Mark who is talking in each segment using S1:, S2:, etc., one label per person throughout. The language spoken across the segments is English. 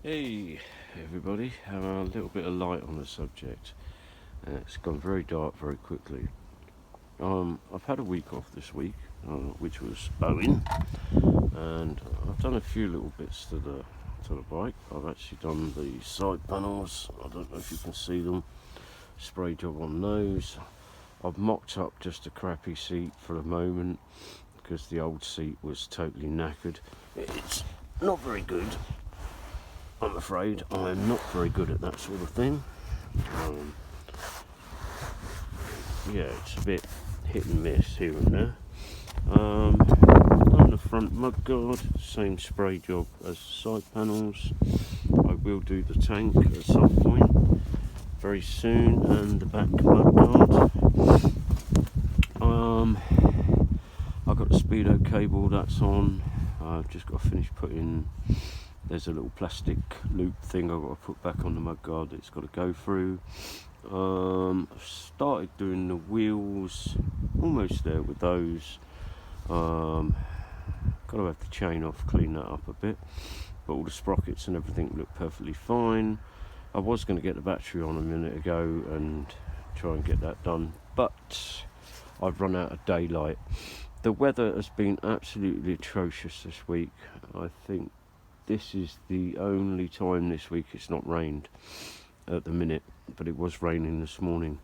S1: Hey everybody, a little bit of light on the subject. It's gone very dark very quickly. I've had a week off this week, which was owing, and I've done a few little bits to the bike. I've actually done the side panels. I don't know if you can see them. Spray job on those. I've mocked up just a crappy seat for the moment because the old seat was totally knackered. It's not very good. I'm afraid I'm not very good at that sort of thing. Yeah, it's a bit hit and miss here and there. On the front mudguard, same spray job as side panels. I will do the tank at some point very soon, and the back mudguard. I've got the speedo cable that's on. I've just got to finish putting. There's a little plastic loop thing I've got to put back on the mudguard that it's got to go through. I've started doing the wheels, almost there with those. Got to have the chain off, clean that up a bit, but all the sprockets and everything look perfectly fine. I was going to get the battery on a minute ago and try and get that done, but I've run out of daylight. The weather has been absolutely atrocious this week. I think this is the only time this week it's not rained at the minute, but it was raining this morning.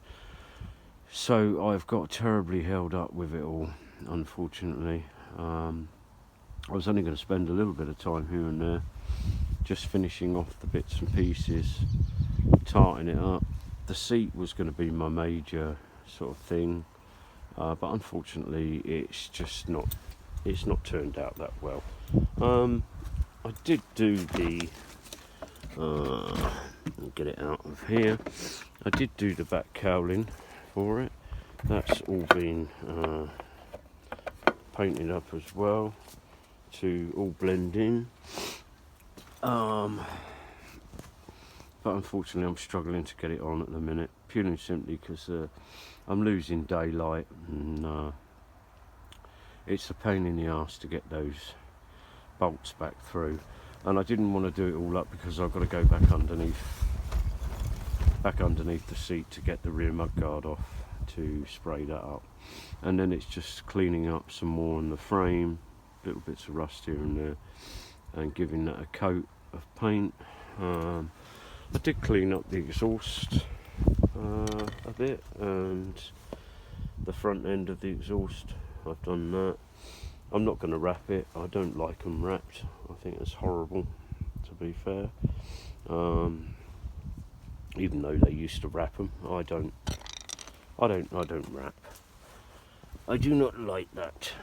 S1: So I've got terribly held up with it all, unfortunately. I was only going to spend a little bit of time here and there, just finishing off the bits and pieces, tarting it up. The seat was going to be my major sort of thing, but unfortunately it's not turned out that well. I did do the, I'll get it out of here, I did do the back cowling for it. That's all been painted up as well to all blend in. But unfortunately I'm struggling to get it on at the minute, purely and simply because I'm losing daylight, and it's a pain in the arse to get those bolts back through, and I didn't want to do it all up because I've got to go back underneath the seat to get the rear mudguard off to spray that up, and then it's just cleaning up some more on the frame, little bits of rust here and there, and giving that a coat of paint. I did clean up the exhaust a bit, and the front end of the exhaust, I've done that. I'm not going to wrap it. I don't like them wrapped. I think it's horrible, to be fair. Even though they used to wrap them, I don't wrap. I do not like that.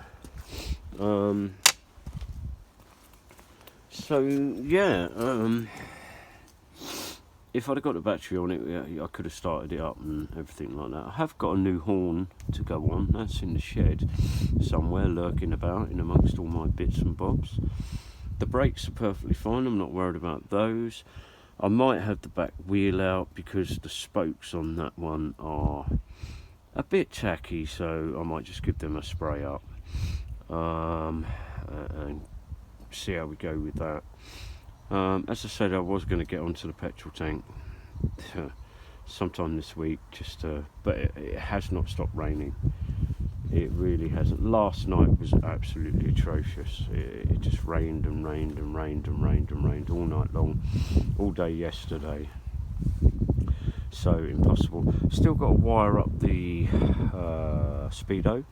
S1: So yeah. If I'd have got the battery on it, I could have started it up and everything like that. I have got a new horn to go on. That's in the shed somewhere, lurking about in amongst all my bits and bobs. The brakes are perfectly fine. I'm not worried about those. I might have the back wheel out because the spokes on that one are a bit tacky, so I might just give them a spray up and see how we go with that. As I said, I was going to get onto the petrol tank sometime this week, but it has not stopped raining. It really hasn't. Last night was absolutely atrocious. It just rained and rained and rained and rained and rained all night long, all day yesterday. So impossible. Still got to wire up the speedo.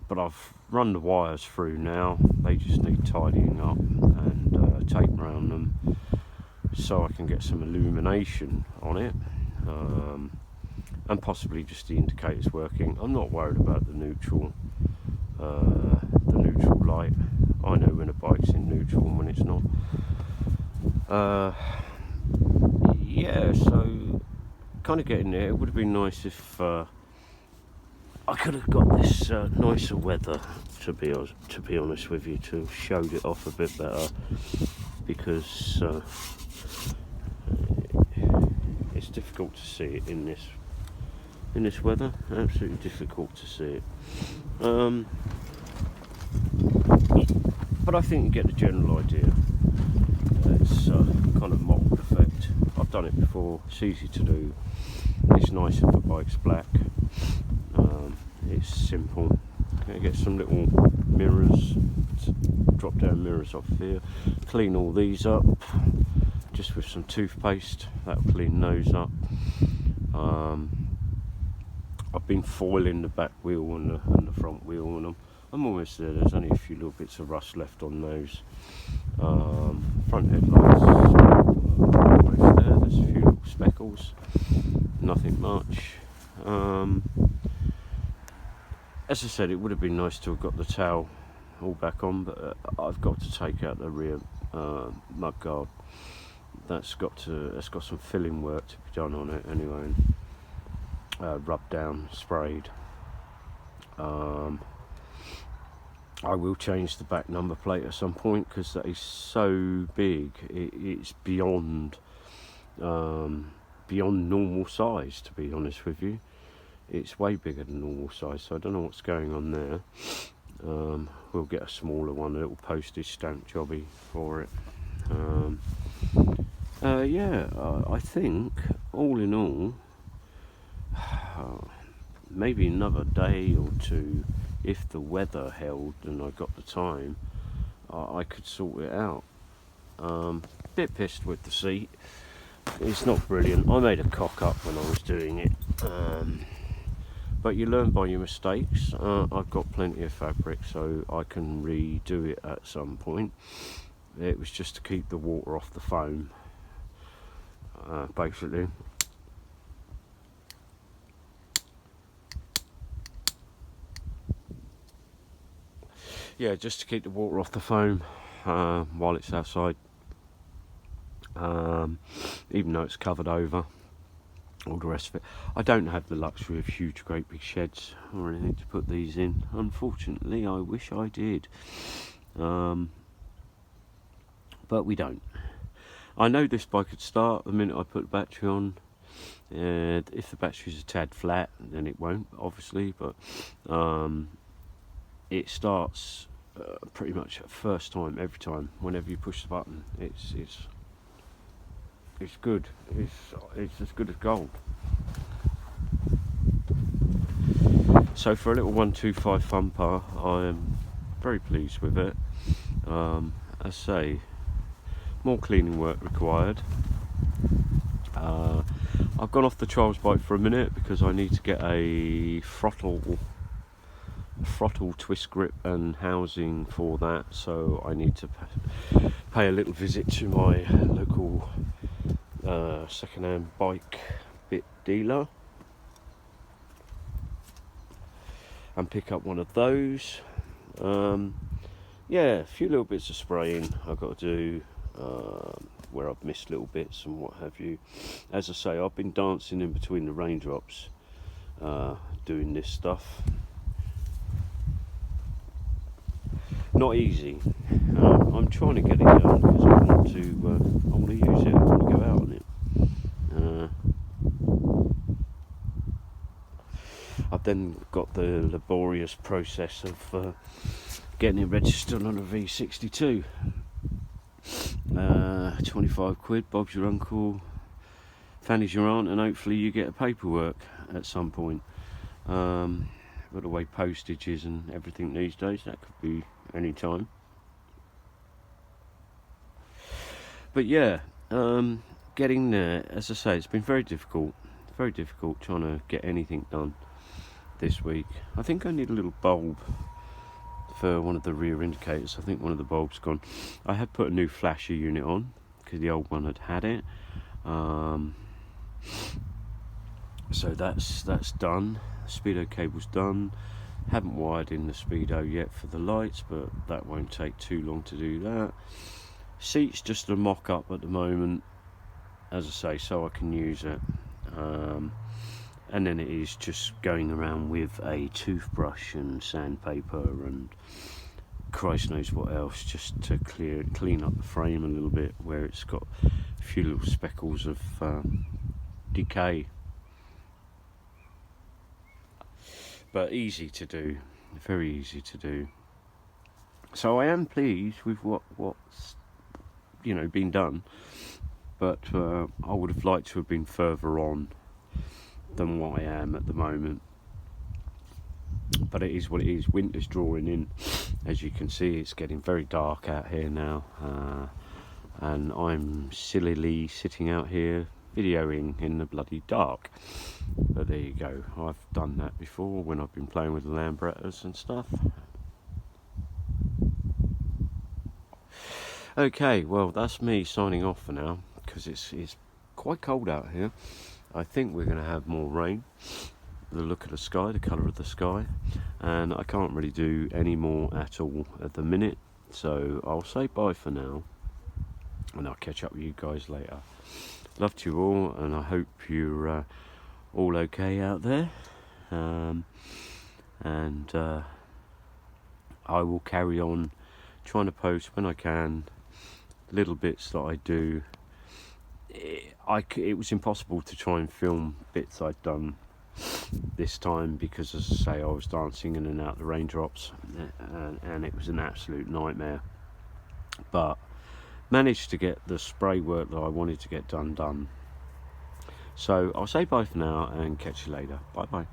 S1: But I've run the wires through now. They just need tidying up and tape around them so I can get some illumination on it, and possibly just the indicators working. I'm not worried about the neutral light. I know when a bike's in neutral and when it's not. Yeah, so kind of getting there. It would have been nice if I could have got this nicer weather, to be honest with you, to showed it off a bit better, because it's difficult to see it in this weather. Absolutely difficult to see it. But I think you get the general idea. done it before. It's easy to do. It's nice if the bike's black. It's simple. Gonna get some little mirrors, drop down mirrors off here, clean all these up just with some toothpaste. That'll clean those up. I've been foiling the back wheel and the front wheel, and I'm almost there. There's only a few little bits of rust left on those. Front headlights, almost there. There's a few little speckles, nothing much. As I said, it would have been nice to have got the tail all back on, but I've got to take out the rear mudguard. That's got some filling work to be done on it anyway, and rubbed down, sprayed. I will change the back number plate at some point because that is so big. It's beyond normal size, to be honest with you. It's way bigger than normal size, so I don't know what's going on there. We'll get a smaller one, a little postage stamp jobby for it. I think all in all, maybe another day or two, if the weather held and I got the time, I could sort it out. Bit pissed with the seat. It's not brilliant. I made a cock up when I was doing it. But you learn by your mistakes. I've got plenty of fabric, so I can redo it at some point. It was just to keep the water off the foam, basically. Yeah, just to keep the water off the foam while it's outside. Even though it's covered over, all the rest of it. I don't have the luxury of huge great big sheds or anything to put these in. Unfortunately, I wish I did, but we don't. I know this bike could start the minute I put the battery on. If the battery's a tad flat, then it won't, obviously, but it starts pretty much first time, every time. Whenever you push the button, it's good. It's as good as gold. So for a little 125 thumper, I am very pleased with it. As I say, more cleaning work required. I've gone off the trials bike for a minute because I need to get a throttle twist grip and housing for that, so I need to pay a little visit to my local second-hand bike bit dealer and pick up one of those. A few little bits of spraying I've got to do where I've missed little bits and what have you. As I say, I've been dancing in between the raindrops doing this stuff. Not easy. I'm trying to get it done because I want to use it. I want to go out on it. I've then got the laborious process of getting it registered on a V62. 25 quid, Bob's your uncle, Fanny's your aunt, and hopefully you get a paperwork at some point. But the way postage is and everything these days, that could be any time. But yeah, getting there, as I say, it's been very difficult trying to get anything done this week. I think I need a little bulb for one of the rear indicators. I think one of the bulbs gone. I had put a new flasher unit on because the old one had it. So that's done. Speedo cable's done. Haven't wired in the speedo yet for the lights, but that won't take too long to do that. Seat's just a mock-up at the moment, as I say, so I can use it. And then it is just going around with a toothbrush and sandpaper and Christ knows what else, just to clean up the frame a little bit where it's got a few little speckles of decay. But easy to do, very easy to do. So I am pleased with what's been done. but I would have liked to have been further on than what I am at the moment. But it is what it is. Winter's drawing in. As you can see, it's getting very dark out here now, and I'm sillily sitting out here videoing in the bloody dark. But there you go, I've done that before when I've been playing with the Lambrettas and stuff. Okay, well, that's me signing off for now, because it's quite cold out here. I think we're going to have more rain. The look of the sky, the colour of the sky, and I can't really do any more at all at the minute, so I'll say bye for now, and I'll catch up with you guys later. Love to you all, and I hope you're all okay out there, and I will carry on trying to post when I can little bits that I do. It was impossible to try and film bits I'd done this time, because as I say, I was dancing in and out the raindrops, and it was an absolute nightmare, but managed to get the spray work that I wanted to get done. So I'll say bye for now and catch you later. Bye bye.